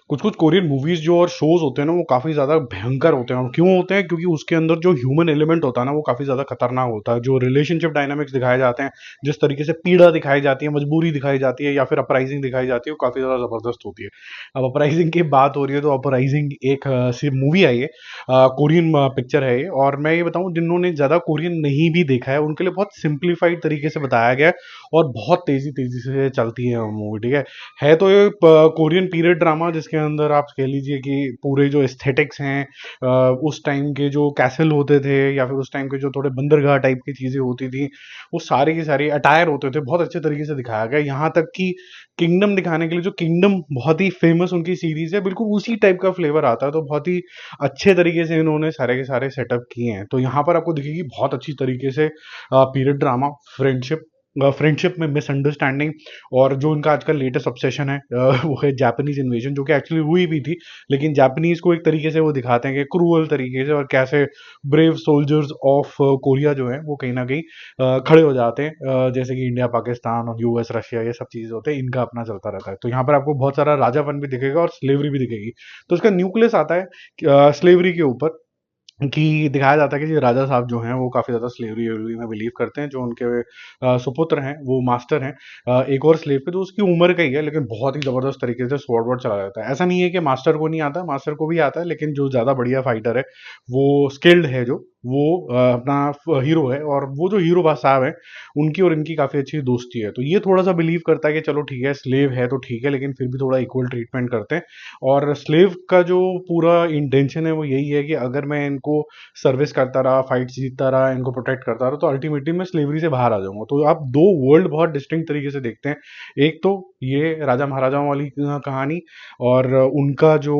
कुछ कुछ Korean movies जो और शोज होते हैं ना वो काफी ज्यादा भयंकर होते हैं। और क्यों होते हैं? क्योंकि उसके अंदर जो ह्यूमन एलिमेंट होता है ना वो काफी ज्यादा खतरनाक होता है। जो रिलेशनशिप डायनामिक्स दिखाए जाते हैं, जिस तरीके से पीड़ा दिखाई जाती है, मजबूरी दिखाई जाती है, या फिर अपराइजिंग दिखाई जाती है, वो काफी ज्यादा जबरदस्त होती है। अब अपराइजिंग की बात हो रही है तो अपराइजिंग एक सी मूवी आई है, कोरियन पिक्चर है ये। और मैं ये बताऊं, जिन्होंने ज्यादा कोरियन नहीं भी देखा है उनके लिए बहुत सिंप्लीफाइड तरीके से बताया गया है और बहुत तेजी तेजी से चलती है मूवी, ठीक है तो ये कोरियन पीरियड ड्रामा, जिसके अंदर आप कह लीजिए कि पूरे जो एस्थेटिक्स हैं, उस टाइम के जो कैसल होते थे या फिर उस टाइम के जो थोड़े बंदरगाह टाइप की चीजें होती थी, वो सारी की सारी अटायर होते थे, बहुत अच्छे तरीके से दिखाया गया। यहाँ तक कि किंगडम दिखाने के लिए, जो किंगडम बहुत ही फेमस उनकी सीरीज है, बिल्कुल उसी टाइप का फ्लेवर आता है। तो बहुत ही अच्छे तरीके से इन्होंने सारे के सारे सेटअप किए हैं। तो यहाँ पर आपको दिखेगी बहुत अच्छी तरीके से पीरियड ड्रामा, फ्रेंडशिप में मिसअंडरस्टैंडिंग, और जो इनका आजकल लेटेस्ट ऑब्सेशन है वो है जापानीज इन्वेजन, जो कि एक्चुअली हुई भी थी, लेकिन जापानीज को एक तरीके से वो दिखाते हैं कि क्रूअल तरीके से, और कैसे ब्रेव सोल्जर्स ऑफ कोरिया जो है वो कहीं ना कहीं खड़े हो जाते हैं, जैसे कि इंडिया, पाकिस्तान और यूएस, रशिया, ये सब चीजें होते हैं, इनका अपना चलता रहता है। तो यहाँ पर आपको बहुत सारा राजापन भी दिखेगा और स्लेवरी भी दिखेगी। तो इसका न्यूक्लियस आता है स्लेवरी के ऊपर, कि दिखाया जाता है कि जी राजा साहब जो हैं वो काफ़ी ज़्यादा स्लेवरी वेवरी में बिलीव करते हैं। जो उनके सुपुत्र हैं वो मास्टर हैं एक और स्लेव पे, जो उसकी उम्र का ही है, लेकिन बहुत ही ज़बरदस्त तरीके से स्वॉर्ड वर्ड चला जाता है। ऐसा नहीं है कि मास्टर को नहीं आता, मास्टर को भी आता है, लेकिन जो ज़्यादा बढ़िया फाइटर है, वो स्किल्ड है, जो वो अपना हीरो है। और वो जो हीरो साहब हैं, उनकी और इनकी काफ़ी अच्छी दोस्ती है। तो ये थोड़ा सा बिलीव करता है कि चलो ठीक है, स्लेव है तो ठीक है, लेकिन फिर भी थोड़ा इक्वल ट्रीटमेंट करते हैं। और स्लेव का जो पूरा इंटेंशन है वो यही है कि अगर मैं इनको सर्विस करता रहा, फाइट जीतता रहा, इनको प्रोटेक्ट करता रहा, तो अल्टीमेटली मैं स्लेवरी से बाहर आ जाऊंगा। तो आप दो वर्ल्ड बहुत डिस्टिंक्ट तरीके से देखते हैं। एक तो ये राजा महाराजाओं वाली कहानी, और उनका जो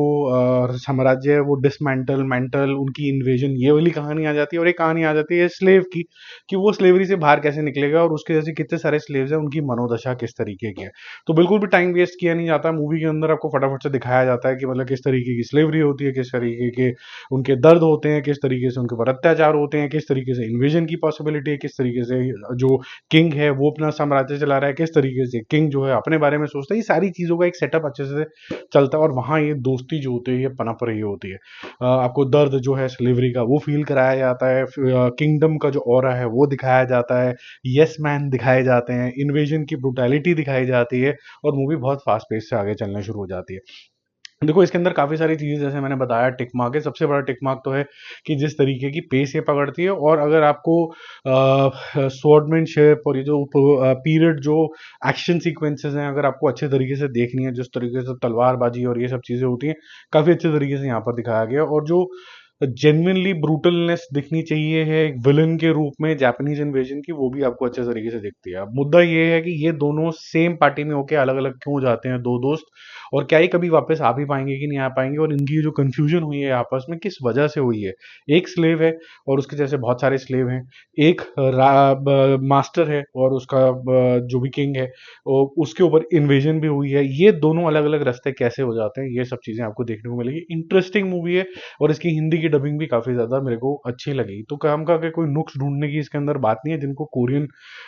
साम्राज्य है वो डिसमेंटल मेंटल, उनकी इन्वेजन, ये वाली कहानी आ जाती है। और एक कहानी आ जाती है स्लेव की, कि वो स्लेवरी से बाहर कैसे निकलेगा, और उसके जैसे कितने सारे स्लेव्स हैं, उनकी मनोदशा किस तरीके की है। तो बिल्कुल भी टाइम वेस्ट किया नहीं जाता मूवी के अंदर, आपको फटाफट से दिखाया जाता है कि मतलब किस तरीके की स्लेवरी होती है, किस तरीके के उनके दर्द होते हैं, किस तरीके से उनके ऊपर अत्याचार होते हैं, किस तरीके से इन्वेजन की पॉसिबिलिटी है, किस तरीके से जो किंग है वो अपना साम्राज्य चला रहा है, किस तरीके से किंग जो है अपने बारे में सोचता है। ये सारी चीजों का एक सेटअप अच्छे से चलता है, और वहां ये दोस्ती जो होती है ये पनप रही होती है। आपको दर्द जो है स्लेवरी का वो फील कराया जाता है, किंगडम का जो ऑरा है वो दिखाया जाता है, यस मैन दिखाए जाते हैं, इन्वेजन की ब्रुटैलिटी दिखाई जाती है, और मूवी बहुत फास्ट पेस से आगे चलना शुरू हो जाती है। देखो इसके अंदर काफी सारी चीजें, जैसे मैंने बताया, टिक मार्क है। सबसे बड़ा टिक मार्क तो है कि जिस तरीके की पेस ये पकड़ती है, और अगर आपको स्वॉर्डमैनशिप और ये जो पीरियड जो एक्शन सीक्वेंसेस हैं, अगर आपको अच्छे तरीके से देखनी है, जिस तरीके से तलवारबाजी और ये सब चीजें होती हैं, काफी अच्छे तरीके से यहाँ पर दिखाया गया। और जो जेन्युइनली ब्रूटलनेस दिखनी चाहिए है एक विलन के रूप में जापानीज इन्वेजन की, वो भी आपको अच्छे तरीके से दिखती है। अब मुद्दा ये है कि ये दोनों सेम पार्टी में होके अलग अलग क्यों जाते हैं, दो दोस्त, और क्या ये कभी वापस आ भी पाएंगे कि नहीं आ पाएंगे, और इनकी जो कंफ्यूजन हुई है आपस में किस वजह से हुई है। एक स्लेव है और उसके जैसे बहुत सारे स्लेव हैं, एक मास्टर है और उसका जो भी किंग है, उसके ऊपर इन्वेजन भी हुई है। ये दोनों अलग अलग रास्ते कैसे हो जाते हैं, ये सब चीजें आपको देखने को मिलेगी। इंटरेस्टिंग मूवी है, और इसकी हिंदी की डबिंग भी काफी ज्यादा मेरे को अच्छी लगी। तो काम का कि कोई नुक्स ढूंढने की इसके अंदर बात नहीं है। जिनको कोरियन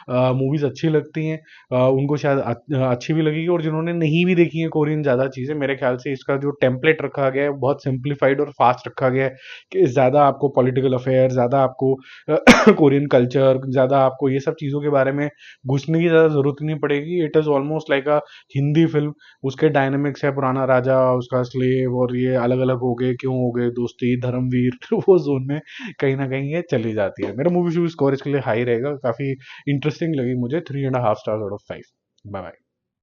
मूवीज अच्छी लगती हैं उनको शायद अच्छी भी लगेगी, और जिन्होंने नहीं भी देखी है कोरियन ज्यादा चीजें, मेरे ख्याल से इसका जो टेम्पलेट रखा गया है वो बहुत सिंप्लीफाइड और फास्ट रखा गया है, कि ज्यादा आपको पॉलिटिकल अफेयर, ज्यादा आपको कोरियन कल्चर, ज्यादा आपको ये सब चीजों के बारे में घुसने की ज्यादा जरूरत नहीं पड़ेगी। It is almost like a Hindi film. उसके डायनेमिक्स है, पुराना राजा, उसका स्लेव, और ये अलग अलग हो गए, क्यों हो गए, दोस्ती, धर्मवीर, तो वो जोन में कहीं ना कहीं ये चली जाती है। मेरा मूवी शूज स्कोर इसके लिए हाई रहेगा। काफी इंटरेस्टिंग लगी मुझे, 3.5 star out of 5। Bye bye.